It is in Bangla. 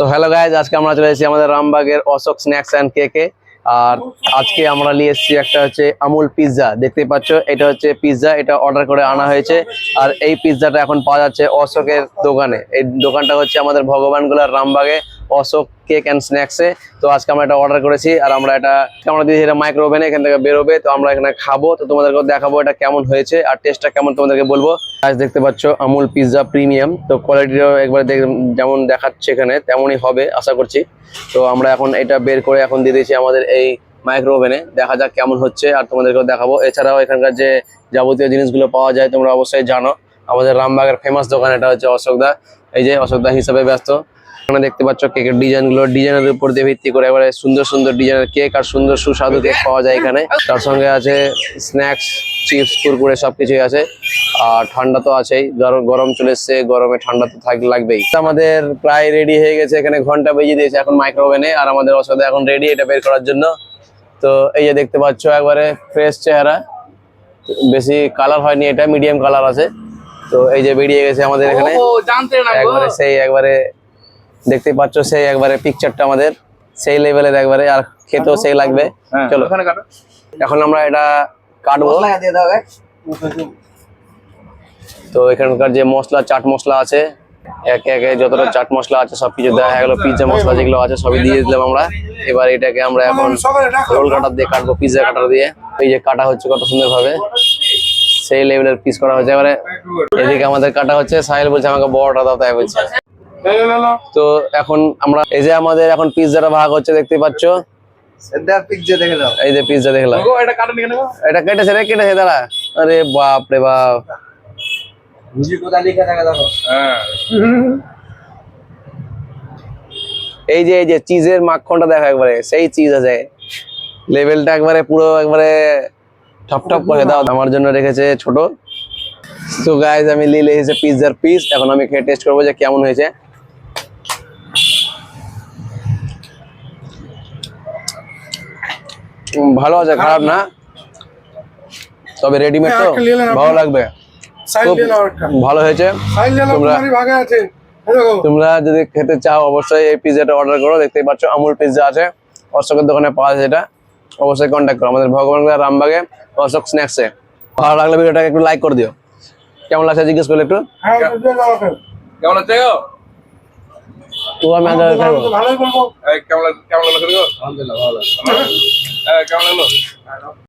তো হ্যালো গাইজ, আজকে আমরা চলে এসেছি আমাদের রামবাগের অশোক স্ন্যাক্স অ্যান্ড কেকে। আর আজকে আমরা নিয়ে এসেছি একটা হচ্ছে আমুল পিৎজা। দেখতেই পাচ্ছ, এটা হচ্ছে পিৎজা, এটা অর্ডার করে আনা হয়েছে। আর এই পিৎজাটা এখন পাওয়া যাচ্ছে অশোকের দোকানে। এই দোকানটা হচ্ছে আমাদের ভগবানগোলার রামবাগে অশোক কেক অ্যান্ড স্ন্যাক্সে। তো আজকে আমরা এটা অর্ডার করেছি, আর আমরা দিয়েছি এটা মাইক্রো ওভেনে, এখান থেকে বেরোবে। তো আমরা এখানে খাবো, তো তোমাদেরকে দেখাবো এটা কেমন হয়েছে আর টেস্টটা কেমন তোমাদেরকে বলবো। আজ দেখতে পাচ্ছ আমুল পিৎজা প্রিমিয়াম, তো কোয়ালিটিও একবার যেমন দেখাচ্ছে এখানে তেমনই হবে আশা করছি। তো আমরা এখন এটা বের করে এখন দিয়ে দিয়েছি আমাদের এই মাইক্রো ওভেনে, দেখা যাক কেমন হচ্ছে আর তোমাদেরকেও দেখাবো। এছাড়াও এখানকার যে যাবতীয় জিনিসগুলো পাওয়া যায় তোমরা অবশ্যই জানো, আমাদের রামবাগের ফেমাস দোকান এটা হচ্ছে অশোকদা। এই যে অশোকদা হিসাবে ব্যস্ত। এখানে দেখতে পাচ্ছ কেকের ডিজাইনের উপর দিয়ে ভিত্তি করে এবারে সুন্দর সুন্দর ডিজাইনের কেক আর সুন্দর সুস্বাদু কেক পাওয়া যায় এখানে। তার সঙ্গে আছে স্ন্যাক্স, চিপস, কুরকুরে সবকিছুই আছে। আর ঠান্ডা তো আছেই, গরম চলে এসছে, গরমে ঠান্ডা তো লাগবেই। আমাদের প্রায় রেডি হয়ে গেছে, এখানে ঘন্টা বেজে দিয়েছে এখন মাইক্রো ওভেনে, আর আমাদের অশোকদা এখন রেডি এটা বের করার জন্য। তো এই যে দেখতে পাচ্ছ একবারে ফ্রেশ চেহারা, বেশি কালার হয়নি, এটা মিডিয়াম কালার আছে। তো এই যে বেরিয়ে গেছে আমাদের এখানে একবারে সেই একবারে দেখতে পাচ্ছ সেই একবারে পিকচারটা আমাদের সেই লেভেলের একবারে, আর খেতেও সেই লাগবে। চলো এখন আমরা এটা কাটবো। তো এখানকার যে মশলা, চাট মশলা আছে, একে একে যতটা চাট মশলা আছে সবকিছু দেওয়া হয়ে গেলো। পিৎজা মশলা যেগুলো আছে সবই দিয়ে দিলাম আমরা। এবার এটাকে আমরা এখন রোল কাটার দিয়ে কাটবো, পিৎজা কাটার দিয়ে। এই যে কাটা হচ্ছে কত সুন্দর ভাবে, সেই লেভেলের পিস করা হচ্ছে। এবারে এদিকে আমাদের কাটা হচ্ছে, সাহেল বলছে আমাকে বড়টা দাও, তাই বলছে। তো এখন আমরা এই যে আমাদের এখন পিৎজাটা ভাগ হচ্ছে, দেখতে পাচ্ছ। এই যে পিৎজা দেখলাম, এটা কেটেছে রে, কেটেছে দাঁড়া। আরে বাপ রে বাপ, এই যে চিজের মাখনটা দেখো একবারে সেই চিজ আছে, লেভেলটা একবারে পুরো একবারে টপ টপ করে দাও। আমার জন্য রেখেছে ছোট। তো গাইজ আমি নিয়ে এসেছি পিৎজার পিস, এখন আমি খেয়ে টেস্ট করবো যে কেমন হয়েছে। ভালো আছে, খারাপ না, তবে রেডিমেড তো ভালো লাগবে, খুব ভালো হয়েছে। তোমরা যদি খেতে চাও অবশ্যই এই পিৎজাটা অর্ডার করো। দেখতেই পাচ্ছ আমুল পিৎজা আছে, অশোকের দোকানে পাওয়া যায় এটা। অবশ্যই কন্ট্যাক্ট করো আমাদের ভগবানগোলা রামবাগে অশোক স্ন্যাক্সে। ভালো লাগলে ভিডিওটাকে একটু লাইক করে দিও। কেমন লাগছে জিজ্ঞেস করলে একটু। কেমন লাগছে গো? তো আমি কেমন লাগলো?